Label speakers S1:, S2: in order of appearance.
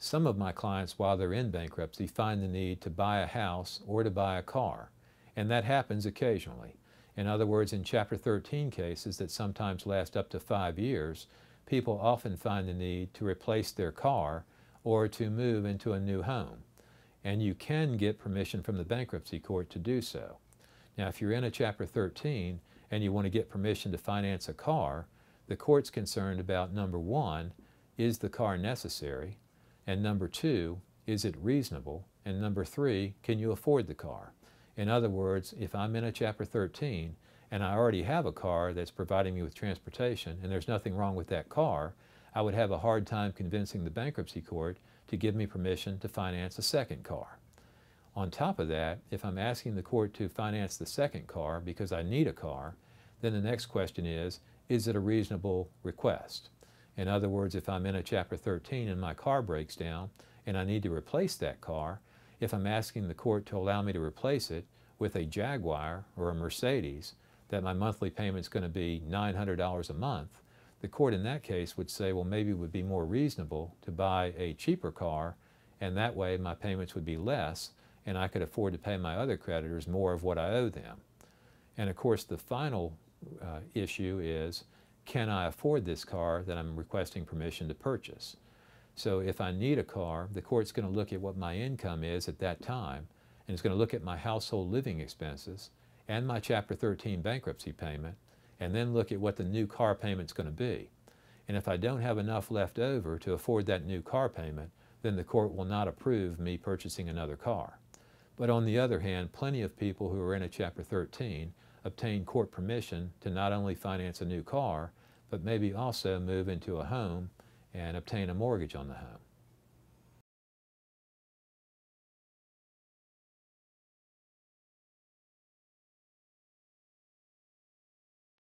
S1: Some of my clients, while they're in bankruptcy, find the need to buy a house or to buy a car, and that happens occasionally. In other words, in Chapter 13 cases that sometimes last up to 5 years, people often find the need to replace their car or to move into a new home. And you can get permission from the bankruptcy court to do so. Now, if you're in a Chapter 13 and you want to get permission to finance a car, the court's concerned about, number one, is the car necessary? And number two, is it reasonable? And number three, can you afford the car? In other words, if I'm in a Chapter 13 and I already have a car that's providing me with transportation and there's nothing wrong with that car, I would have a hard time convincing the bankruptcy court to give me permission to finance a second car. On top of that, if I'm asking the court to finance the second car because I need a car, then the next question is it a reasonable request? In other words, if I'm in a Chapter 13 and my car breaks down and I need to replace that car, if I'm asking the court to allow me to replace it with a Jaguar or a Mercedes, that my monthly payment's going to be $900 a month, the court in that case would say, well, maybe it would be more reasonable to buy a cheaper car, and that way my payments would be less, and I could afford to pay my other creditors more of what I owe them. And of course, the final issue is, can I afford this car that I'm requesting permission to purchase? So if I need a car, the court's going to look at what my income is at that time, and it's going to look at my household living expenses and my Chapter 13 bankruptcy payment, and then look at what the new car payment's going to be. And if I don't have enough left over to afford that new car payment, then the court will not approve me purchasing another car. But on the other hand, plenty of people who are in a Chapter 13 obtain court permission to not only finance a new car, but maybe also move into a home and obtain a mortgage on the home.